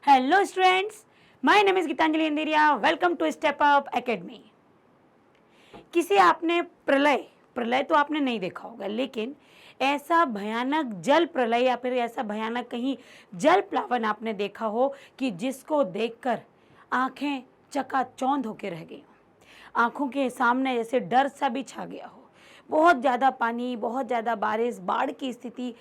Hello students, my name is Geetanjali Andheria. Welcome to step up academy. किसी आपने प्रलय प्रलय तो आपने नहीं देखा होगा, लेकिन ऐसा भयानक जल प्रलय या फिर ऐसा भयानक कहीं जल प्लावन आपने देखा हो कि जिसको देखकर आंखें चकाचौंध होकर रह गई हों, आंखों के सामने जैसे डर सा भी छा गया हो। बहुत ज़्यादा पानी, बहुत ज़्यादा बारिश, बाढ़ की स्थिति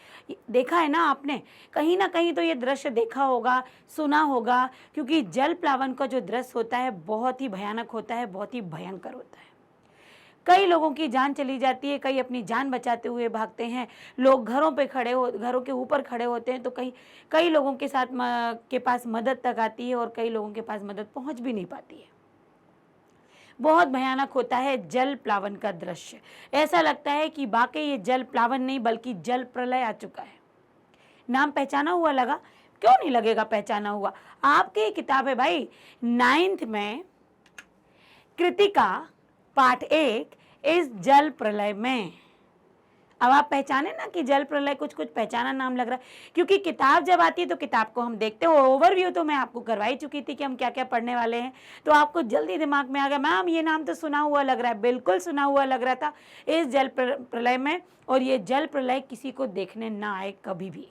देखा है ना आपने? कहीं ना कहीं तो ये दृश्य देखा होगा, सुना होगा, क्योंकि जल प्लावन का जो दृश्य होता है बहुत ही भयानक होता है, बहुत ही भयंकर होता है। कई लोगों की जान चली जाती है, कई अपनी जान बचाते हुए भागते हैं। लोग घरों के ऊपर खड़े होते हैं, तो कई लोगों के साथ के पास मदद तक आती है और कई लोगों के पास मदद पहुंच भी नहीं पाती है। बहुत भयानक होता है जल प्लावन का दृश्य। ऐसा लगता है कि वाकई ये जल प्लावन नहीं बल्कि जल प्रलय आ चुका है। नाम पहचाना हुआ लगा? क्यों नहीं लगेगा पहचाना हुआ? आपकी किताब है भाई, 9th में कृतिका पाठ 1 इस जल प्रलय में। अब आप पहचाने ना कि जल प्रलय कुछ कुछ पहचाना नाम लग रहा है, क्योंकि किताब जब आती है तो किताब को हम देखते हैं। ओवरव्यू तो मैं आपको करवाई चुकी थी कि हम क्या क्या पढ़ने वाले हैं, तो आपको जल्दी दिमाग में आ गया मैम ये नाम तो सुना हुआ लग रहा है। बिल्कुल सुना हुआ लग रहा था इस जल प्रलय में। और ये जल प्रलय किसी को देखने ना आए कभी भी।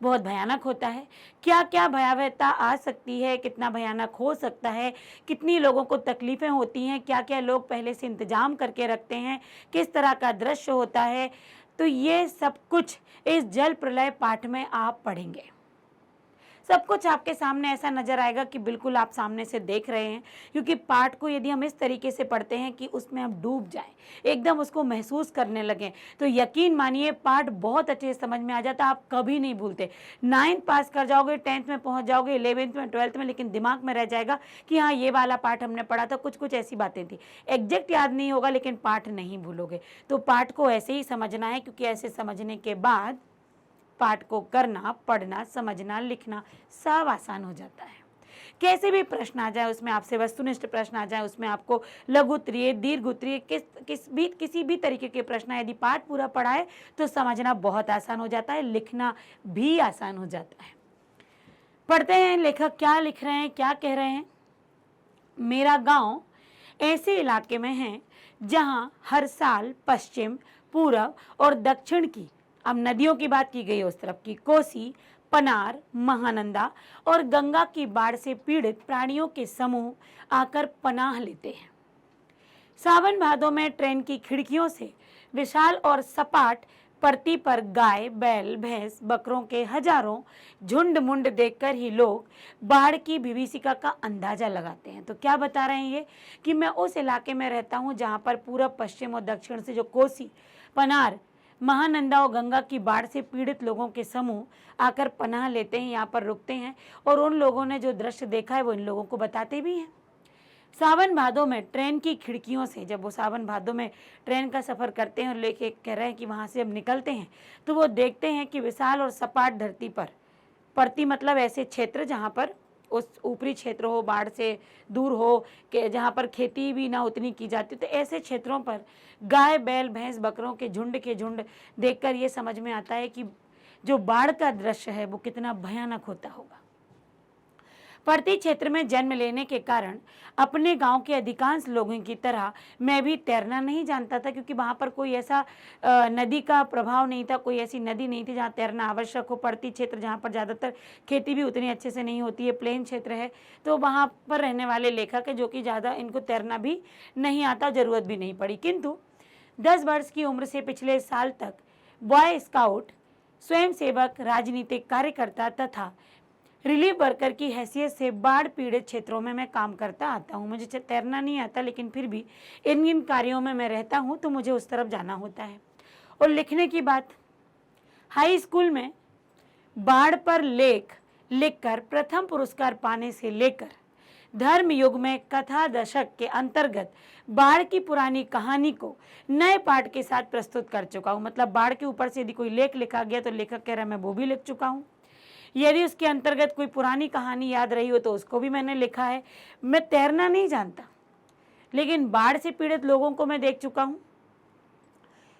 बहुत भयानक होता है। क्या क्या भयावहता आ सकती है, कितना भयानक हो सकता है, कितनी लोगों को तकलीफ़ें होती हैं, क्या क्या लोग पहले से इंतजाम करके रखते हैं, किस तरह का दृश्य होता है, तो ये सब कुछ इस जल प्रलय पाठ में आप पढ़ेंगे। सब कुछ आपके सामने ऐसा नजर आएगा कि बिल्कुल आप सामने से देख रहे हैं, क्योंकि पाठ को यदि हम इस तरीके से पढ़ते हैं कि उसमें हम डूब जाएं, एकदम उसको महसूस करने लगें, तो यकीन मानिए पाठ बहुत अच्छे से समझ में आ जाता है। आप कभी नहीं भूलते। 9th पास कर जाओगे, 10th में पहुंच जाओगे, 11th में, 12th में, लेकिन दिमाग में रह जाएगा कि हाँ ये वाला पाठ हमने पढ़ा था, कुछ कुछ ऐसी बातें थी। एग्जैक्ट याद नहीं होगा लेकिन पाठ नहीं भूलोगे। तो पाठ को ऐसे ही समझना है, क्योंकि ऐसे समझने के बाद पाठ को करना, पढ़ना, समझना, लिखना सब आसान हो जाता है। कैसे भी प्रश्न आ जाए उसमें, आपसे वस्तुनिष्ठ प्रश्न आ जाए उसमें, आपको लघु उत्तरीय, दीर्घ उत्तरीय, किसी भी तरीके के प्रश्न, यदि पाठ पूरा पढ़ा है तो समझना बहुत आसान हो जाता है, लिखना भी आसान हो जाता है। पढ़ते हैं लेखक क्या लिख रहे हैं, क्या कह रहे हैं। मेरा गांव ऐसे इलाके में है जहां हर साल पश्चिम, पूर्व और दक्षिण की, अब नदियों की बात की गई, उस तरफ की कोसी, पनार, महानंदा और गंगा की बाढ़ से पीड़ित प्राणियों के समूह आकर पनाह लेते हैं। सावन भादों में ट्रेन की खिड़कियों से विशाल और सपाट परती पर गाय, बैल, भैंस, बकरों के हजारों झुंड मुंड देखकर ही लोग बाढ़ की विभीषिका का अंदाजा लगाते हैं। तो क्या बता रहे हैं ये कि मैं उस इलाके में रहता हूँ जहाँ पर पूरब, पश्चिम और दक्षिण से जो कोसी, पनार, महानंदा और गंगा की बाढ़ से पीड़ित लोगों के समूह आकर पनाह लेते हैं, यहाँ पर रुकते हैं और उन लोगों ने जो दृश्य देखा है वो इन लोगों को बताते भी हैं। सावन भादों में ट्रेन की खिड़कियों से, जब वो सावन भादों में ट्रेन का सफ़र करते हैं और लेके कह रहे हैं कि वहाँ से अब निकलते हैं, तो वो देखते हैं कि विशाल और सपाट धरती पर, परती मतलब ऐसे क्षेत्र जहाँ पर उस ऊपरी क्षेत्र हो, बाढ़ से दूर हो, कि जहाँ पर खेती भी ना उतनी की जाती, तो ऐसे क्षेत्रों पर गाय, बैल, भैंस, बकरों के झुंड देखकर ये समझ में आता है कि जो बाढ़ का दृश्य है वो कितना भयानक होता होगा। पर्ती क्षेत्र में जन्म लेने के कारण अपने गांव के अधिकांश लोगों की तरह मैं भी तैरना नहीं जानता था, क्योंकि वहाँ पर कोई ऐसा नदी का प्रभाव नहीं था, कोई ऐसी नदी नहीं थी जहाँ तैरना आवश्यक हो। पर्ती क्षेत्र जहाँ पर ज़्यादातर खेती भी उतनी अच्छे से नहीं होती है, प्लेन क्षेत्र है, तो वहाँ पर रहने वाले लेखक है जो कि ज़्यादा इनको तैरना भी नहीं आता, ज़रूरत भी नहीं पड़ी। किंतु 10 वर्ष की उम्र से पिछले साल तक बॉय स्काउट, स्वयंसेवक, राजनीतिक कार्यकर्ता तथा रिलीफ वर्कर की हैसियत से बाढ़ पीड़ित क्षेत्रों में मैं काम करता आता हूँ। मुझे तैरना नहीं आता, लेकिन फिर भी इन कार्यों में मैं रहता हूँ, तो मुझे उस तरफ जाना होता है। और लिखने की बात, हाई स्कूल में बाढ़ पर लेख लिखकर प्रथम पुरस्कार पाने से लेकर धर्म युग में कथा दशक के अंतर्गत बाढ़ की पुरानी कहानी को नए पाठ के साथ प्रस्तुत कर चुका हूँ। मतलब बाढ़ के ऊपर से यदि कोई लेख लिखा गया तो लेखक कह रहा है मैं वो भी लिख चुका हूँ। यदि उसके अंतर्गत कोई पुरानी कहानी याद रही हो तो उसको भी मैंने लिखा है। मैं तैरना नहीं जानता, लेकिन बाढ़ से पीड़ित लोगों को मैं देख चुका हूँ,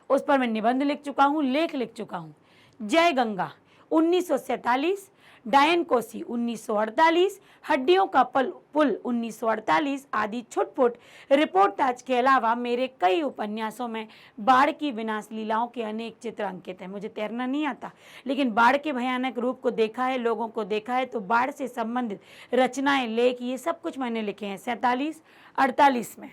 उस पर मैं निबंध लिख चुका हूँ, लेख लिख चुका हूँ। जय गंगा 1947, डायन कोसी 1948, हड्डियों का पुल 1948 आदि छुटपुट रिपोर्टाज के अलावा मेरे कई उपन्यासों में बाढ़ की विनाश लीलाओं के अनेक चित्र अंकित हैं। मुझे तैरना नहीं आता, लेकिन बाढ़ के भयानक रूप को देखा है, लोगों को देखा है, तो बाढ़ से संबंधित रचनाएं, लेख, ये सब कुछ मैंने लिखे हैं 47-48 में।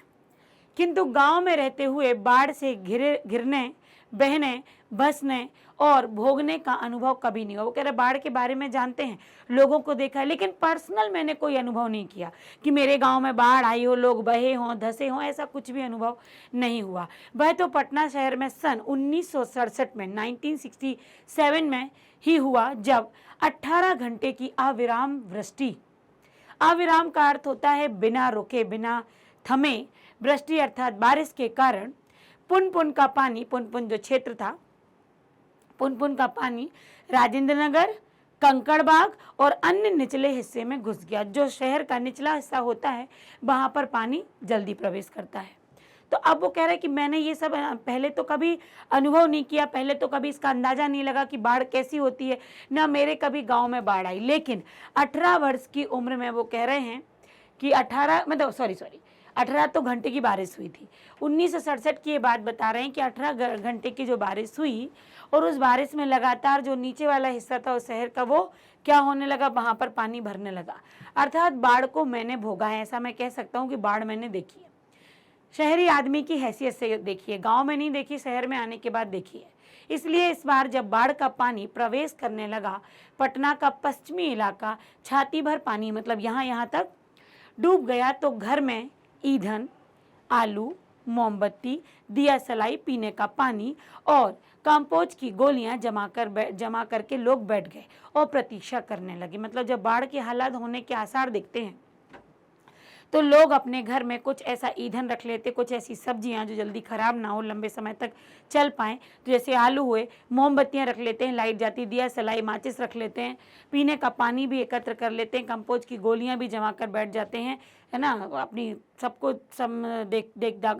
किंतु गांव में रहते हुए बाढ़ से घिरने, बहने, बसने और भोगने का अनुभव कभी नहीं हुआ। वो कह रहे बाढ़ के बारे में जानते हैं, लोगों को देखा है, लेकिन पर्सनल मैंने कोई अनुभव नहीं किया कि मेरे गांव में बाढ़ आई हो, लोग बहे हों, धसे हों, ऐसा कुछ भी अनुभव नहीं हुआ। वह तो पटना शहर में सन 1967 में 1967 में ही हुआ, जब 18 घंटे की अविराम वृष्टि, अविराम का अर्थ होता है बिना रुके, बिना थमे, वृष्टि अर्थात बारिश के कारण पुनपुन का पानी, पुनपुन जो क्षेत्र था, पुनपुन का पानी राजेंद्र नगर, कंकड़बाग और अन्य निचले हिस्से में घुस गया। जो शहर का निचला हिस्सा होता है वहां पर पानी जल्दी प्रवेश करता है। तो अब वो कह रहे हैं कि मैंने ये सब पहले तो कभी अनुभव नहीं किया, पहले तो कभी इसका अंदाजा नहीं लगा कि बाढ़ कैसी होती है, ना मेरे कभी गांव में बाढ़ आई, लेकिन 18 वर्ष की उम्र में वो कह रहे हैं कि 18 तो घंटे की बारिश हुई थी। 1967 की ये बात बता रहे हैं कि 18 घंटे की जो बारिश हुई, और उस बारिश में लगातार जो नीचे वाला हिस्सा था उस शहर का, वो क्या होने लगा, वहां पर पानी भरने लगा। अर्थात बाढ़ को मैंने भोगा है, ऐसा मैं कह सकता हूँ कि बाढ़ मैंने देखी है, शहरी आदमी की हैसियत से देखी है, गाँव में नहीं देखी, शहर में आने के बाद देखी है। इसलिए इस बार जब बाढ़ का पानी प्रवेश करने लगा, पटना का पश्चिमी इलाका छाती भर पानी, मतलब यहाँ तक डूब गया, तो घर में ईंधन, आलू, मोमबत्ती, दिया सलाई, पीने का पानी और कंपोज की गोलियां जमा करके लोग बैठ गए और प्रतीक्षा करने लगे। मतलब जब बाढ़ के हालात होने के आसार दिखते हैं तो लोग अपने घर में कुछ ऐसा ईंधन रख लेते, कुछ ऐसी सब्जियां जो जल्दी खराब ना हो, लंबे समय तक चल पाएँ, तो जैसे आलू हुए, मोमबत्तियां रख लेते हैं, लाइट जाती, दिया सलाई, माचिस रख लेते हैं, पीने का पानी भी एकत्र कर लेते हैं, कंपोज की गोलियां भी जमा कर बैठ जाते हैं, है ना, अपनी सबको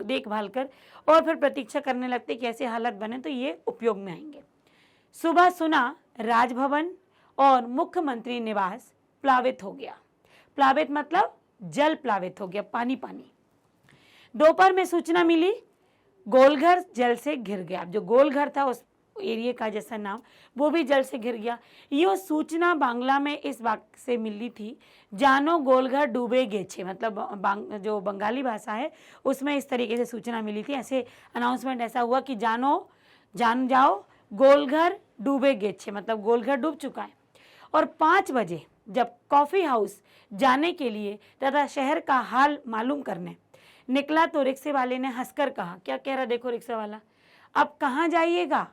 देखभाल कर, और फिर प्रतीक्षा करने लगते कि ऐसे हालत बने तो ये उपयोग में आएंगे। सुबह सुना राजभवन और मुख्यमंत्री निवास प्लावित हो गया। प्लावित मतलब जल प्लावित हो गया, पानी पानी। दोपहर में सूचना मिली गोलघर जल से घिर गया। अब जो गोलघर था उस एरिया का जैसा नाम, वो भी जल से घिर गया। ये सूचना बांग्ला में इस वाक्य से मिली थी, जानो गोलघर डूबे गेछे, मतलब जो बंगाली भाषा है उसमें इस तरीके से सूचना मिली थी। ऐसे अनाउंसमेंट ऐसा हुआ कि जान जाओ गोलघर डूबे गेछे, मतलब गोलघर डूब चुका है। और 5 बजे जब कॉफी हाउस जाने के लिए तथा शहर का हाल मालूम करने निकला तो रिक्शे वाले ने हंसकर कहा, क्या कह रहा देखो रिक्शा वाला, अब कहाँ जाइएगा,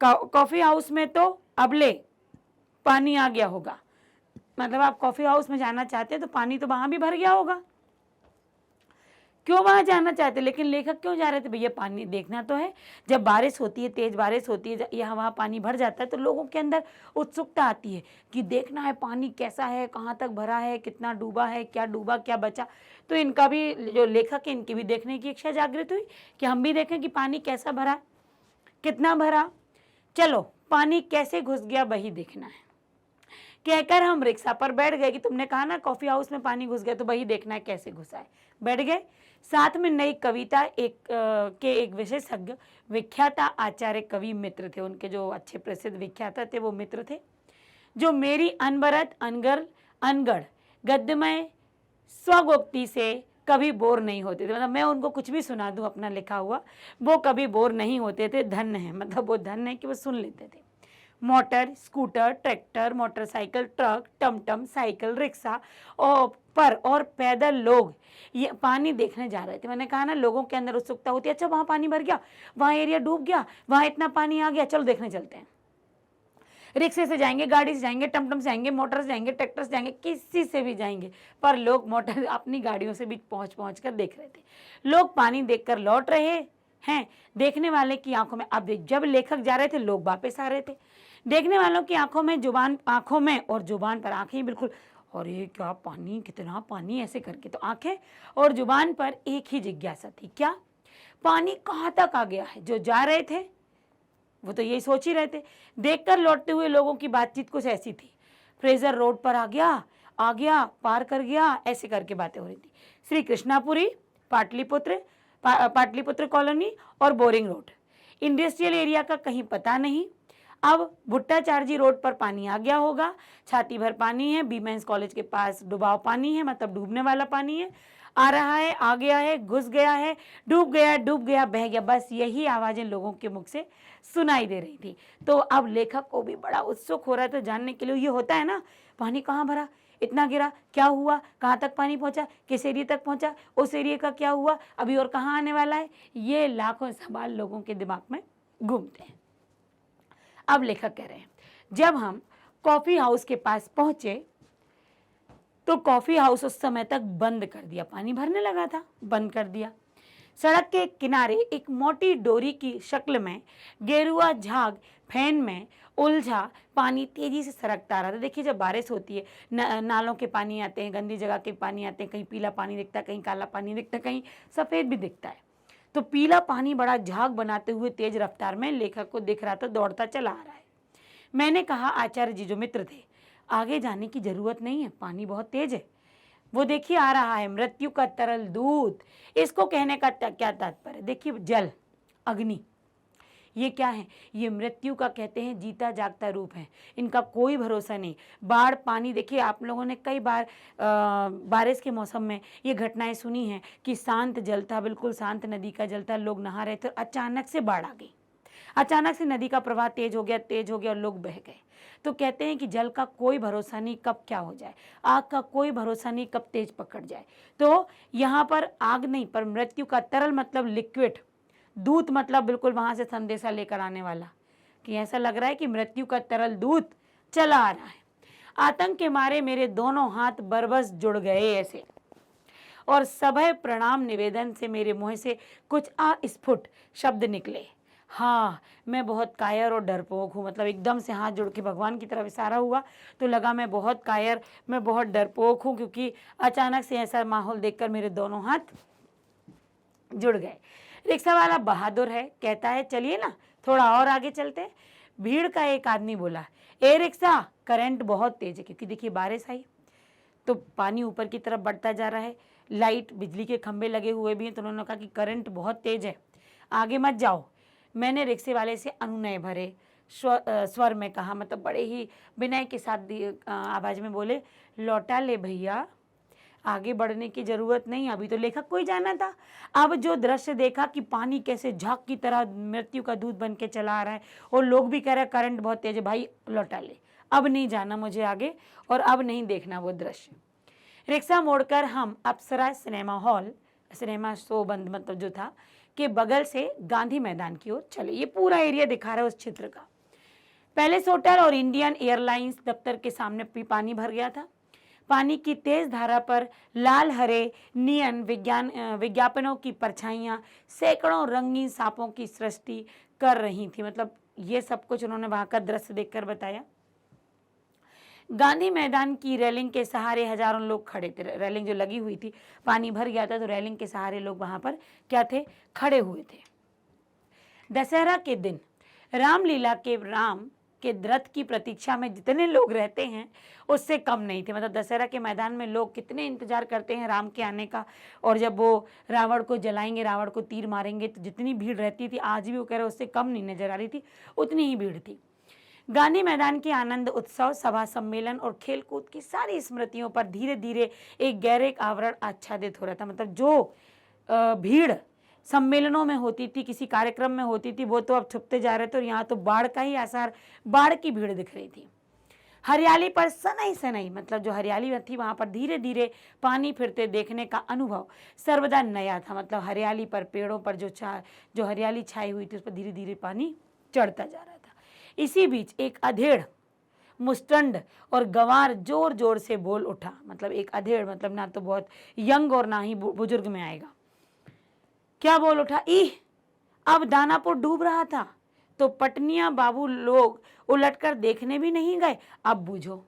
कॉफी हाउस में तो अबले पानी आ गया होगा। मतलब आप कॉफी हाउस में जाना चाहते हैं तो पानी तो वहां भी भर गया होगा, क्यों वहां जाना चाहते, लेकिन लेखक क्यों जा रहे थे, भैया पानी देखना तो है। जब बारिश होती है, तेज बारिश होती है, यहाँ वहाँ पानी भर जाता है, तो लोगों के अंदर उत्सुकता आती है कि देखना है पानी कैसा है, कहाँ तक भरा है, कितना डूबा है, क्या डूबा क्या बचा। तो इनका भी, जो लेखक है, इनकी भी देखने की इच्छा जागृत हुई कि हम भी देखें कि पानी कैसा भरा, कितना भरा, चलो पानी कैसे घुस गया वही देखना है। कहकर हम रिक्शा पर बैठ गए कि तुमने कहा ना कॉफी हाउस में पानी घुस गया, तो वही देखना है कैसे घुसा है। बैठ गए। साथ में नई कविता एक विशेषज्ञ विख्याता आचार्य कवि मित्र थे, उनके जो अच्छे प्रसिद्ध विख्याता थे वो मित्र थे, जो मेरी अनवरत अनगढ़ गद्यमय स्वगोक्ति से कभी बोर नहीं होते थे। मतलब मैं उनको कुछ भी सुना दूं अपना लिखा हुआ, वो कभी बोर नहीं होते थे। धन्य है, मतलब वो धन्य है कि वो सुन लेते थे। Motor, scooter, tractor, motorcycle, truck, टमटम, साइकिल, रिक्शा और पैदल लोग ये पानी देखने जा रहे थे। मैंने कहा ना, लोगों के अंदर उत्सुकता होती है, अच्छा वहाँ पानी भर गया, वहाँ एरिया डूब गया, वहाँ इतना पानी आ गया, चलो देखने चलते हैं। रिक्शे से जाएंगे, गाड़ी से जाएंगे, टमटम से जाएंगे, मोटर से जाएंगे, ट्रैक्टर से जाएंगे, किसी से भी जाएंगे, पर लोग मोटर अपनी गाड़ियों से भी पहुँच कर देख रहे थे। लोग पानी देखकर लौट रहे हैं, देखने वाले की आंखों में, अब जब लेखक जा रहे थे लोग वापस आ रहे थे, देखने वालों की आंखों में और जुबान पर आंखें बिल्कुल, और ये क्या पानी, कितना पानी, ऐसे करके तो आंखें और जुबान पर एक ही जिज्ञासा थी, क्या पानी कहाँ तक आ गया है। जो जा रहे थे वो तो यही सोच ही रहे थे। देखकर लौटते हुए लोगों की बातचीत कुछ ऐसी थी, फ्रेजर रोड पर आ गया, पार कर गया, ऐसे करके बातें हो रही थी। श्री कृष्णापुरी, पाटलिपुत्र कॉलोनी और बोरिंग रोड, इंडस्ट्रियल एरिया का कहीं पता नहीं। अब भुट्टाचार्जी रोड पर पानी आ गया होगा, छाती भर पानी है। बीमेंस कॉलेज के पास डुबाव पानी है, मतलब डूबने वाला पानी है। आ रहा है, आ गया है, घुस गया है, डूब गया, बह गया। बस यही आवाजें लोगों के मुख से सुनाई दे रही थी। तो अब लेखक को भी बड़ा उत्सुक हो रहा था जानने के लिए। ये होता है ना, पानी कहाँ भरा, इतना गिरा, क्या हुआ, कहाँ तक पानी पहुंचा, किस एरिया तक पहुंचा, उस एरिया का क्या हुआ, अभी और कहाँ आने वाला है। ये लाखों सवाल लोगों के दिमाग में घूमते हैं। अब लेखक कह रहे हैं, जब हम कॉफी हाउस के पास पहुंचे तो कॉफी हाउस उस समय तक बंद कर दिया, पानी भरने लगा था, बंद कर दिया। सड़क के किनारे एक मोटी डोरी की शक्ल में गेरुआ झाग फैन में उलझा पानी तेजी से सरकता रहा था। देखिए, जब बारिश होती है, नालों के पानी आते हैं, गंदी जगह के पानी आते हैं, कहीं पीला पानी दिखता है, कहीं काला पानी दिखता है, कहीं सफ़ेद भी दिखता है। तो पीला पानी बड़ा झाग बनाते हुए तेज रफ्तार में लेखक को दिख रहा था, दौड़ता चला आ रहा है। मैंने कहा, आचार्य जी जो मित्र थे, आगे जाने की जरूरत नहीं है, पानी बहुत तेज है। वो देखिए आ रहा है, मृत्यु का तरल दूत। इसको कहने का क्या तात्पर्य? देखिए, जल, अग्नि, ये क्या है? ये मृत्यु का कहते हैं जीता जागता रूप है। इनका कोई भरोसा नहीं। बाढ़, पानी, देखिए आप लोगों ने कई बार बारिश के मौसम में ये घटनाएं सुनी हैं कि शांत जल था, बिल्कुल शांत नदी का जल था, लोग नहा रहे थे, अचानक से बाढ़ आ गई, अचानक से नदी का प्रवाह तेज हो गया और लोग बह गए। तो कहते हैं कि जल का कोई भरोसा नहीं, कब क्या हो जाए। आग का कोई भरोसा नहीं, कब तेज पकड़ जाए। तो यहाँ पर आग नहीं, पर मृत्यु का तरल मतलब लिक्विड, दूत मतलब बिल्कुल वहां से संदेशा लेकर आने वाला, कि ऐसा लग रहा है कि मृत्यु का तरल दूत चला आ रहा है। आतंक के मारे मेरे दोनों हाथ बरबस जुड़ गए ऐसे, और सभय प्रणाम निवेदन से मेरे मुंह से कुछ अस्फुट शब्द निकले। हाँ, मैं बहुत कायर और डरपोक हूँ। मतलब एकदम से हाथ जोड़ के भगवान की तरफ इशारा हुआ तो लगा मैं बहुत कायर, मैं बहुत डरपोक हूँ, क्योंकि अचानक से ऐसा माहौल देखकर मेरे दोनों हाथ जुड़ गए। रिक्शा वाला बहादुर है, कहता है चलिए ना थोड़ा और आगे चलते हैं। भीड़ का एक आदमी बोला, ए रिक्शा, करंट बहुत तेज है, क्योंकि देखिए बारिश आई तो पानी ऊपर की तरफ बढ़ता जा रहा है, लाइट, बिजली के खंभे लगे हुए भी हैं, तो उन्होंने कहा कि करंट बहुत तेज है, आगे मत जाओ। मैंने रिक्शे वाले से अनुनय भरे स्वर में कहा, मतलब बड़े ही विनय के साथ आवाज में बोले, लौटा ले भैया, आगे बढ़ने की जरूरत नहीं, अभी तो लेखक को ही जाना था। अब जो दृश्य देखा कि पानी कैसे झाग की तरह मृत्यु का दूध बन के चला आ रहा है, और लोग भी कह रहे हैं करंट बहुत तेज है, भाई लौटा ले, अब नहीं जाना मुझे आगे, और अब नहीं देखना वो दृश्य। रिक्शा मोड़कर हम अप्सरा सिनेमा हॉल, सिनेमा शो बंद मतलब जो था, के बगल से गांधी मैदान की ओर चले। ये पूरा एरिया दिखा रहा है उस क्षेत्र का। पैलेस होटल और इंडियन एयरलाइंस दफ्तर के सामने भी पानी भर गया था। पानी की तेज धारा पर लाल हरे नियन विज्ञापनों की परछाइयां सैकड़ों रंगीन सांपों की सृष्टि कर रही थी। मतलब ये सब कुछ उन्होंने वहां का दृश्य देखकर बताया। गांधी मैदान की रेलिंग के सहारे हजारों लोग खड़े थे। रेलिंग जो लगी हुई थी, पानी भर गया था तो रेलिंग के सहारे लोग वहां पर क्या थे, खड़े हुए थे। दशहरा के दिन रामलीला के राम के रथ की प्रतीक्षा में जितने लोग रहते हैं उससे कम नहीं थे। मतलब दशहरा के मैदान में लोग कितने इंतजार करते हैं राम के आने का, और जब वो रावण को जलाएंगे, रावण को तीर मारेंगे, तो जितनी भीड़ रहती थी, आज भी वो कह रहे उससे कम नहीं नजर आ रही थी, उतनी ही भीड़ थी। गांधी मैदान के आनंद उत्सव, सभा, सम्मेलन और खेलकूद की सारी स्मृतियों पर धीरे धीरे एक गहरे आवरण आच्छादित हो रहा था। मतलब जो भीड़ सम्मेलनों में होती थी, किसी कार्यक्रम में होती थी, वो तो अब छुपते जा रहे थे, और यहाँ तो बाढ़ का ही आसार, बाढ़ की भीड़ दिख रही थी। हरियाली पर सनई सनई, मतलब जो हरियाली थी वहां पर धीरे धीरे पानी फिरते देखने का अनुभव सर्वदा नया था। मतलब हरियाली पर, पेड़ों पर जो हरियाली छाई हुई थी, उस पर धीरे धीरे पानी चढ़ता जा रहा था। इसी बीच एक अधेड़, मुस्टंड और गंवार जोर जोर से बोल उठा। मतलब एक अधेड़, मतलब ना तो बहुत यंग और ना ही बुजुर्ग में आएगा। क्या बोल उठा, ई अब दानापुर डूब रहा था तो पटनिया बाबू लोग उलटकर देखने भी नहीं गए, अब बूझो।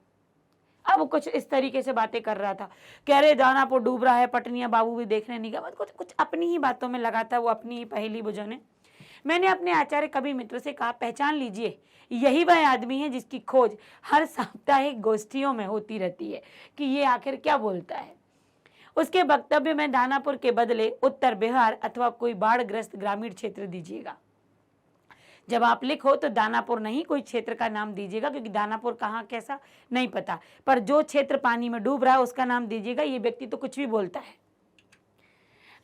अब कुछ इस तरीके से बातें कर रहा था, कह रहे दानापुर डूब रहा है, पटनिया बाबू भी देखने नहीं गए। कुछ अपनी ही बातों में लगा था वो, अपनी ही पहेली बुझाने। मैंने अपने आचार्य कवि मित्र से कहा, पहचान लीजिए, यही वह आदमी है जिसकी खोज हर साप्ताहिक गोष्ठियों में होती रहती है कि ये आखिर क्या बोलता है। उसके वक्तव्य में दानापुर के बदले उत्तर बिहार अथवा कोई बाढ़ग्रस्त ग्रामीण क्षेत्र दीजिएगा। जब आप लिखो तो दानापुर नहीं, कोई क्षेत्र का नाम दीजिएगा, क्योंकि दानापुर कहाँ कैसा नहीं पता, पर जो क्षेत्र पानी में डूब रहा है उसका नाम दीजिएगा। ये व्यक्ति तो कुछ भी बोलता है।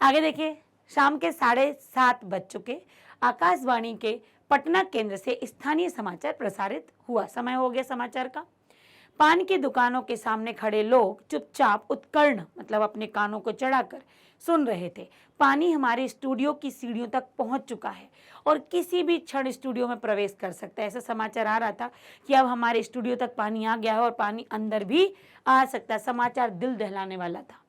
आगे देखिए, शाम के 7:30 बज चुके। आकाशवाणी के पटना केंद्र से स्थानीय समाचार प्रसारित हुआ। समय हो गया समाचार का। पान की दुकानों के सामने खड़े लोग चुपचाप उत्कर्ण मतलब अपने कानों को चढ़ाकर सुन रहे थे। पानी हमारे स्टूडियो की सीढ़ियों तक पहुंच चुका है और किसी भी क्षण स्टूडियो में प्रवेश कर सकता है। ऐसा समाचार आ रहा था कि अब हमारे स्टूडियो तक पानी आ गया है और पानी अंदर भी आ सकता है। समाचार दिल दहलाने वाला था।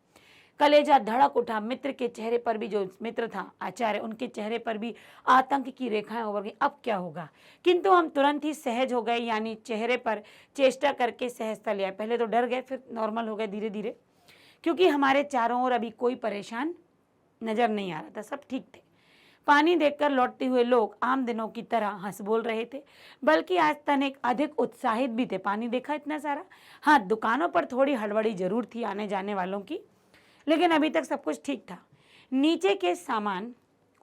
कलेजा धड़क उठा। मित्र के चेहरे पर भी, जो मित्र था आचार्य, उनके चेहरे पर भी आतंक की रेखाएं उभर गई। अब क्या होगा? किंतु हम तुरंत ही सहज हो गए, यानी चेहरे पर चेष्टा करके सहजता ले आए। पहले तो डर गए, फिर नॉर्मल हो गए धीरे धीरे, क्योंकि हमारे चारों ओर अभी कोई परेशान नजर नहीं आ रहा था, सब ठीक थे। पानी देखकर लौटते हुए लोग आम दिनों की तरह हंस बोल रहे थे, बल्कि आज तनिक अधिक उत्साहित भी थे। पानी देखा इतना सारा। हाँ, दुकानों पर थोड़ी हड़बड़ी जरूर थी आने जाने वालों की, लेकिन अभी तक सब कुछ ठीक था। नीचे के सामान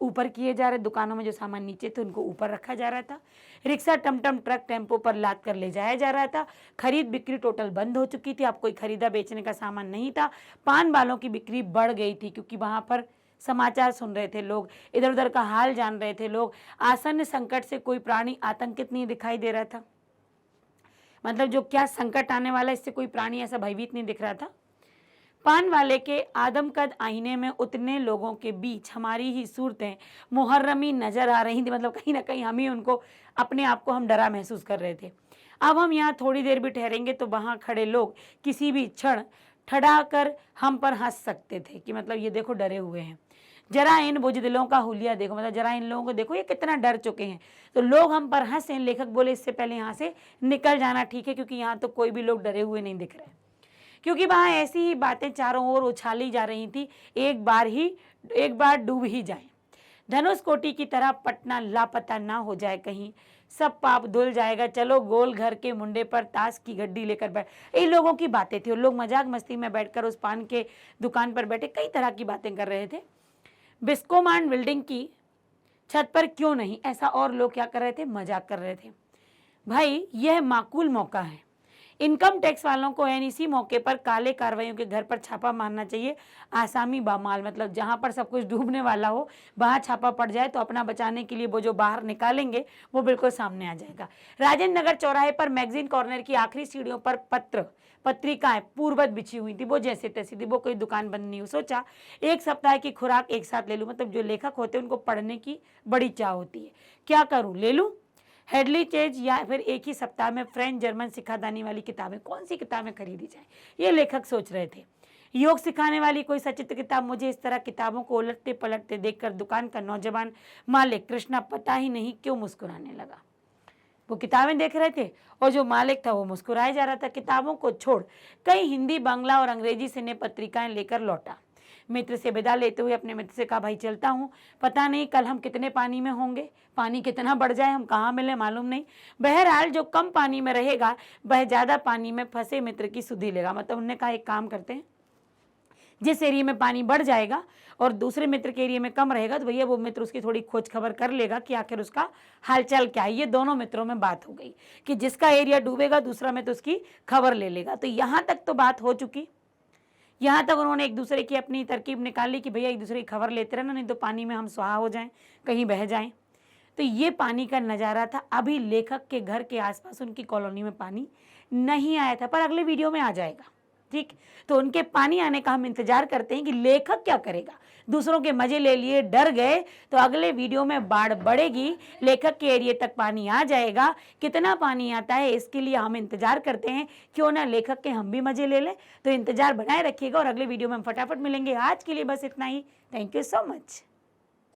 ऊपर किए जा रहे, दुकानों में जो सामान नीचे थे उनको ऊपर रखा जा रहा था। रिक्शा, टमटम, ट्रक, टेम्पो पर लाद कर ले जाया जा रहा था। खरीद बिक्री टोटल बंद हो चुकी थी। अब कोई खरीदा बेचने का सामान नहीं था। पान वालों की बिक्री बढ़ गई थी, क्योंकि वहां पर समाचार सुन रहे थे लोग, इधर उधर का हाल जान रहे थे लोग। आसन्न संकट से कोई प्राणी आतंकित नहीं दिखाई दे रहा था। मतलब जो क्या संकट आने वाला है, इससे कोई प्राणी ऐसा भयभीत नहीं दिख रहा था। पान वाले के आदमकद आईने में उतने लोगों के बीच हमारी ही सूरतें मुहर्रमी नजर आ रही थी। मतलब कहीं ना कहीं हम ही उनको, अपने आप को हम डरा महसूस कर रहे थे। अब हम यहाँ थोड़ी देर भी ठहरेंगे तो वहाँ खड़े लोग किसी भी क्षण ठड़ा कर हम पर हंस सकते थे कि मतलब ये देखो डरे हुए हैं, जरा इन बुजदिलों का हुलिया देखो, मतलब जरा इन लोगों को देखो ये कितना डर चुके हैं। तो लोग हम पर हंसे। लेखक बोले इससे पहले यहाँ से निकल जाना ठीक है, क्योंकि यहाँ तो कोई भी लोग डरे हुए नहीं दिख रहे, क्योंकि वहाँ ऐसी ही बातें चारों ओर उछाली जा रही थी, एक बार डूब ही जाए। धनुष कोटि की तरह पटना लापता ना हो जाए कहीं, सब पाप धुल जाएगा। चलो गोल घर के मुंडे पर ताश की गड्डी लेकर बैठ। इन लोगों की बातें थी और लोग मजाक मस्ती में बैठकर उस पान के दुकान पर बैठे कई तरह की बातें कर रहे थे। बिस्कोमान बिल्डिंग की छत पर क्यों नहीं, ऐसा और लोग क्या कर रहे थे, मजाक कर रहे थे। भाई यह माकूल मौका है, इनकम टैक्स वालों को इसी मौके पर काले कार्रवाइयों के घर पर छापा मारना चाहिए। आसामी बामाल, मतलब जहां पर सब कुछ डूबने वाला हो वहां छापा पड़ जाए तो अपना बचाने के लिए वो जो बाहर निकालेंगे वो बिल्कुल सामने आ जाएगा। राजेंद्र नगर चौराहे पर मैगजीन कॉर्नर की आखिरी सीढ़ियों पर पत्रिकाएं पूर्ववत बिछी हुई थी, वो जैसे तैसी थी, वो कोई दुकान बंद नहीं हुई। सोचा एक सप्ताह की खुराक एक साथ ले लूं। मतलब जो लेखक होते हैं उनको पढ़ने की बड़ी चाह होती है। क्या करूं, ले लूं हेडली चेज या फिर एक ही सप्ताह में फ्रेंच जर्मन सिखादानी वाली किताबें, कौन सी किताबें खरीदी जाए, ये लेखक सोच रहे थे। योग सिखाने वाली कोई सचित्र किताब। मुझे इस तरह किताबों को उलटते पलटते देखकर दुकान का नौजवान मालिक कृष्णा पता ही नहीं क्यों मुस्कुराने लगा। वो किताबें देख रहे थे और जो मालिक था वो मुस्कुराए जा रहा था। किताबों को छोड़ कई हिंदी, बांग्ला और अंग्रेजी से पत्रिकाएं लेकर लौटा। मित्र से विदा लेते हुए अपने मित्र से कहा, भाई चलता हूँ, पता नहीं कल हम कितने पानी में होंगे, पानी कितना बढ़ जाए, हम कहाँ मिले मालूम नहीं। बहरहाल जो कम पानी में रहेगा वह ज़्यादा पानी में फंसे मित्र की सुधि लेगा। मतलब उन्होंने कहा एक काम करते हैं, जिस एरिया में पानी बढ़ जाएगा और दूसरे मित्र के एरिया में कम रहेगा तो भैया वो मित्र उसकी थोड़ी खोज खबर कर लेगा कि आखिर उसका हालचाल क्या है। ये दोनों मित्रों में बात हो गई कि जिसका एरिया डूबेगा दूसरा मित्र उसकी खबर ले लेगा। तो यहाँ तक तो बात हो चुकी। यहाँ तक उन्होंने एक दूसरे की अपनी तरकीब निकाल ली कि भैया एक दूसरे की खबर लेते रहना, नहीं तो पानी में हम स्वाहा हो जाएं, कहीं बह जाएं। तो ये पानी का नज़ारा था। अभी लेखक के घर के आसपास उनकी कॉलोनी में पानी नहीं आया था, पर अगले वीडियो में आ जाएगा। ठीक, तो उनके पानी आने का हम इंतजार करते हैं कि लेखक क्या करेगा। दूसरों के मजे ले लिए, डर गए, तो अगले वीडियो में बाढ़ बढ़ेगी, लेखक के एरिया तक पानी आ जाएगा। कितना पानी आता है इसके लिए हम इंतजार करते हैं, क्यों ना लेखक के हम भी मजे ले लें। तो इंतजार बनाए रखिएगा और अगले वीडियो में हम फटाफट मिलेंगे। आज के लिए बस इतना ही। Thank you so much.